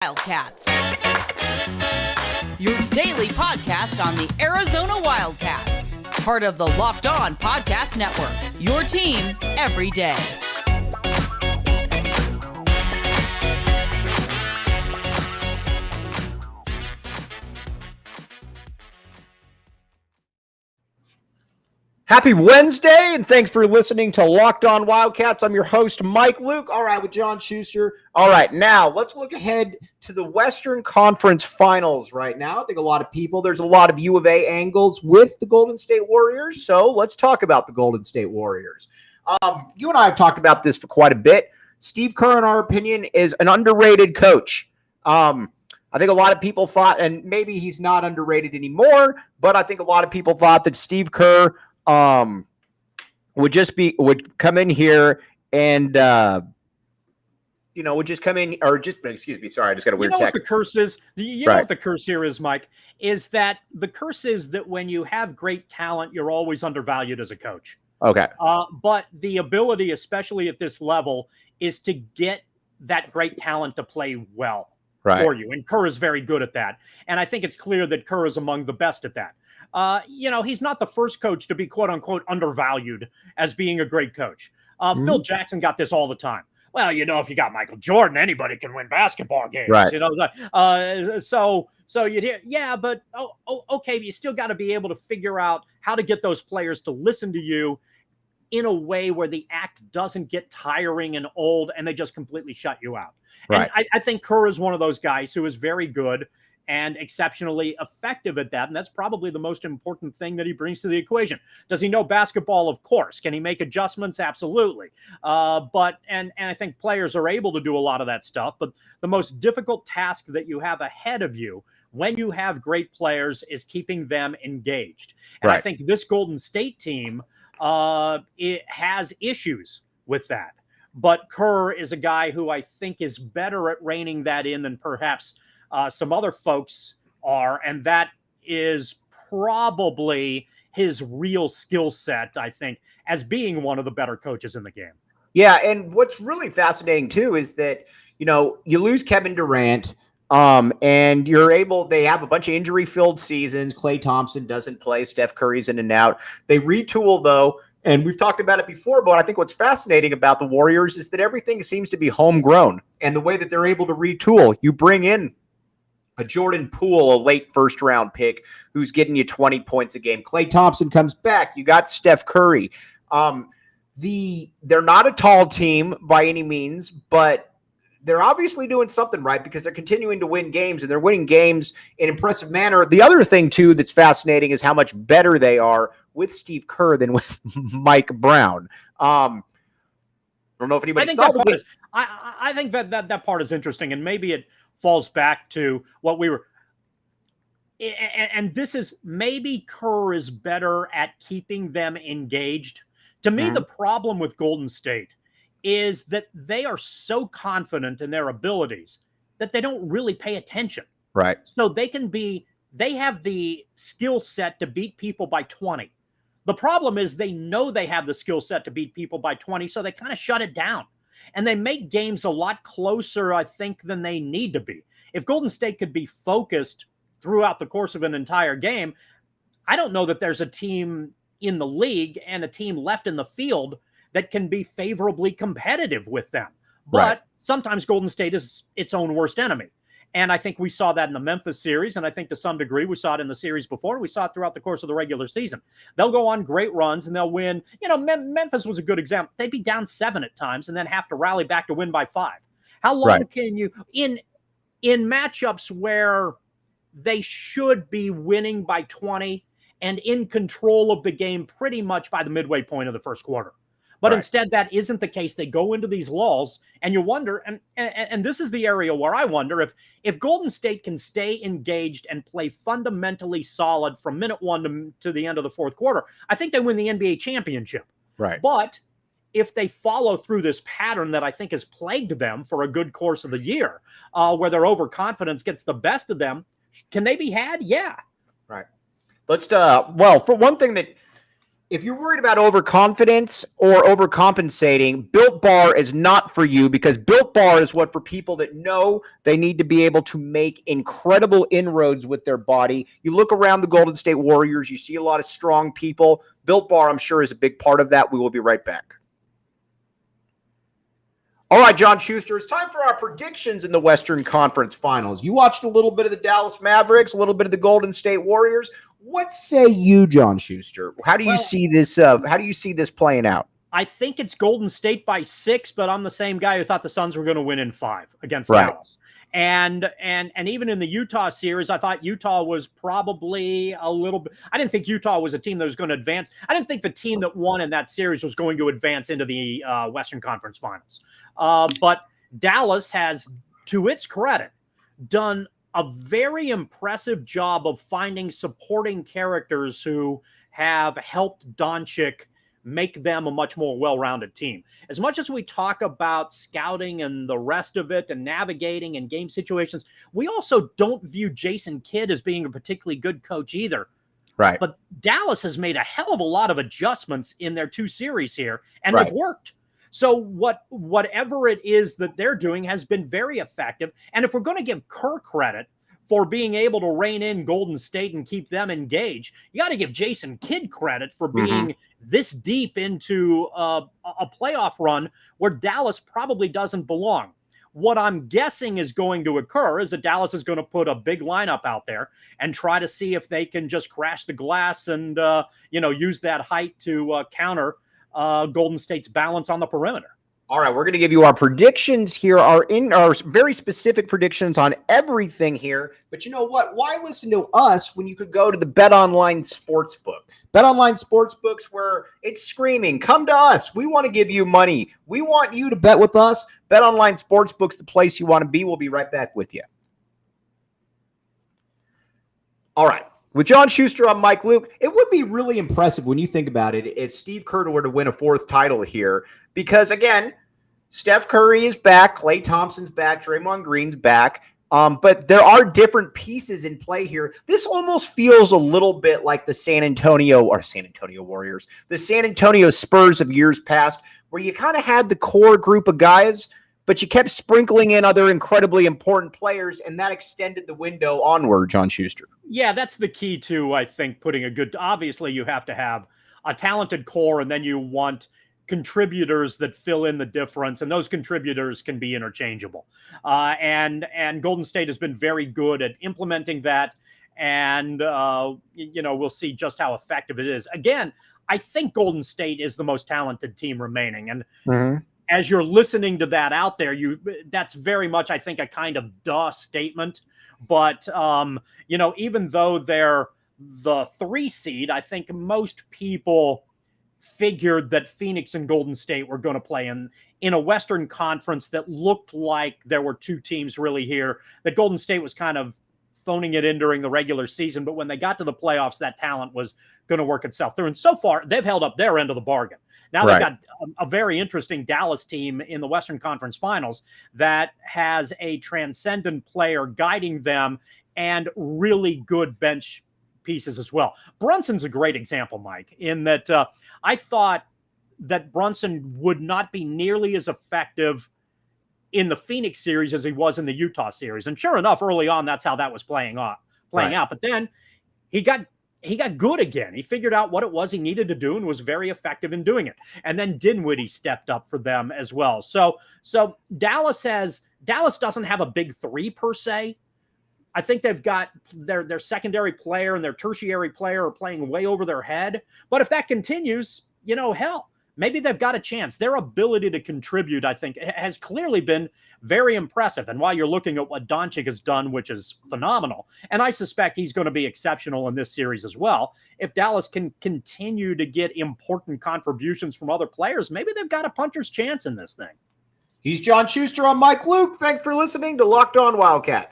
Wildcats, your daily podcast on the Arizona Wildcats, part of the Locked On Podcast Network, your team every day. Happy Wednesday, and thanks for listening to Locked On Wildcats. I'm your host, Mike Luke. All right, with John Schuster. All right, now let's look ahead to the Western Conference Finals right now. I think there's a lot of U of A angles with the Golden State Warriors, so let's talk about the Golden State Warriors. You and I have talked about this for quite a bit. Steve Kerr, in our opinion, is an underrated coach. I think a lot of people thought, and maybe he's not underrated anymore, but I think a lot of people thought that Steve Kerr would come in here and would just come in excuse me, sorry, I just got a weird text. What the curse is? You know what the curse here is, Mike, is that the curse is that when you have great talent, you're always undervalued as a coach. Okay. But the ability, especially at this level, is to get that great talent to play well for you. And Kerr is very good at that. And I think it's clear that Kerr is among the best at that. He's not the first coach to be quote unquote undervalued as being a great coach. Phil Jackson got this all the time. Well, if you got Michael Jordan, anybody can win basketball games. Right. So you'd hear, yeah, but okay, you still got to be able to figure out how to get those players to listen to you in a way where the act doesn't get tiring and old and they just completely shut you out. Right. And I think Kerr is one of those guys who is very good and exceptionally effective at that. And that's probably the most important thing that he brings to the equation. Does he know basketball? Of course. Can he make adjustments? Absolutely. But I think players are able to do a lot of that stuff. But the most difficult task that you have ahead of you when you have great players is keeping them engaged. And I think this Golden State team it has issues with that. But Kerr is a guy who I think is better at reining that in than perhaps some other folks are, and that is probably his real skill set, I think, as being one of the better coaches in the game. Yeah, and what's really fascinating, too, is that, you lose Kevin Durant, and they have a bunch of injury-filled seasons. Klay Thompson doesn't play. Steph Curry's in and out. They retool, though, and we've talked about it before, but I think what's fascinating about the Warriors is that everything seems to be homegrown, and the way that they're able to retool, you bring in a Jordan Poole, a late first-round pick, who's getting you 20 points a game. Klay Thompson comes back. You got Steph Curry. They're not a tall team by any means, but they're obviously doing something right because they're continuing to win games, and they're winning games in impressive manner. The other thing, too, that's fascinating is how much better they are with Steve Kerr than with Mike Brown. I don't know if anybody saw it. I think that part is interesting, and maybe it falls back to what we were, and this is maybe Kerr is better at keeping them engaged. To me, the problem with Golden State is that they are so confident in their abilities that they don't really pay attention. Right. So they have the skill set to beat people by 20. The problem is they know they have the skill set to beat people by 20, so they kind of shut it down. And they make games a lot closer, I think, than they need to be. If Golden State could be focused throughout the course of an entire game, I don't know that there's a team in the league and a team left in the field that can be favorably competitive with them. But sometimes Golden State is its own worst enemy. And I think we saw that in the Memphis series, and I think to some degree we saw it in the series before, and we saw it throughout the course of the regular season. They'll go on great runs, and they'll win. Memphis was a good example. They'd be down 7 at times and then have to rally back to win by 5. How long can you, in matchups where they should be winning by 20 and in control of the game pretty much by the midway point of the first quarter? But instead, that isn't the case. They go into these lulls, and you wonder, and this is the area where I wonder if Golden State can stay engaged and play fundamentally solid from minute 1 to the end of the fourth quarter, I think they win the NBA championship. Right. But if they follow through this pattern that I think has plagued them for a good course of the year, where their overconfidence gets the best of them, can they be had? Yeah. Right. Let's, for one thing that If you're worried about overconfidence or overcompensating, Built Bar is not for you, because Built Bar is what for people that know they need to be able to make incredible inroads with their body. You look around the Golden State Warriors, you see a lot of strong people. Built Bar, I'm sure, is a big part of that. We will be right back. All right, John Schuster, it's time for our predictions in the Western Conference Finals. You watched a little bit of the Dallas Mavericks, a little bit of the Golden State Warriors. What say you, John Schuster? How do you see this? How do you see this playing out? I think it's Golden State by 6, but I'm the same guy who thought the Suns were going to win in 5 against Dallas. And even in the Utah series, I thought Utah was probably a little bit. I didn't think Utah was a team that was going to advance. I didn't think the team that won in that series was going to advance into the Western Conference Finals. But Dallas has, to its credit, done a very impressive job of finding supporting characters who have helped Doncic make them a much more well-rounded team. As much as we talk about scouting and the rest of it and navigating and game situations, we also don't view Jason Kidd as being a particularly good coach either. Right. But Dallas has made a hell of a lot of adjustments in their 2 series here, and they've worked. So whatever it is that they're doing has been very effective. And if we're going to give Kerr credit for being able to rein in Golden State and keep them engaged, you got to give Jason Kidd credit for being this deep into a playoff run where Dallas probably doesn't belong. What I'm guessing is going to occur is that Dallas is going to put a big lineup out there and try to see if they can just crash the glass and use that height to counter Golden State's balance on the perimeter. All right, we're going to give you our predictions here, our very specific predictions on everything here. But you know what? Why listen to us when you could go to the BetOnline Sportsbook? BetOnline Sportsbook's where it's screaming, come to us. We want to give you money. We want you to bet with us. BetOnline Sportsbook's the place you want to be. We'll be right back with you. All right. With John Schuster, I'm Mike Luke. It would be really impressive when you think about it if Steve Kerr were to win a 4th title here, because, again, Steph Curry is back, Klay Thompson's back, Draymond Green's back, but there are different pieces in play here. This almost feels a little bit like the San Antonio Warriors, the San Antonio Spurs of years past, where you kind of had the core group of guys, but you kept sprinkling in other incredibly important players, and that extended the window onward, John Schuster. Yeah, that's the key to, I think, putting a good – obviously, you have to have a talented core, and then you want contributors that fill in the difference, and those contributors can be interchangeable. And Golden State has been very good at implementing that, and, we'll see just how effective it is. Again, I think Golden State is the most talented team remaining, and as you're listening to that out there, that's very much, I think, a kind of duh statement. But, even though they're the 3 seed, I think most people figured that Phoenix and Golden State were going to play in a Western Conference that looked like there were 2 teams really here, that Golden State was kind of phoning it in during the regular season. But when they got to the playoffs, that talent was going to work itself through. And so far, they've held up their end of the bargain. Now they've got a very interesting Dallas team in the Western Conference Finals that has a transcendent player guiding them and really good bench pieces as well. Brunson's a great example, Mike, in that I thought that Brunson would not be nearly as effective in the Phoenix series as he was in the Utah series. And sure enough, early on, that's how that was playing out. But then he got good again. He figured out what it was he needed to do and was very effective in doing it. And then Dinwiddie stepped up for them as well. So Dallas doesn't have a big 3 per se. I think they've got their secondary player and their tertiary player are playing way over their head. But if that continues, hell, maybe they've got a chance. Their ability to contribute, I think, has clearly been very impressive. And while you're looking at what Doncic has done, which is phenomenal, and I suspect he's going to be exceptional in this series as well, if Dallas can continue to get important contributions from other players, maybe they've got a puncher's chance in this thing. He's John Schuster. I'm Mike Luke. Thanks for listening to Locked On Wildcats.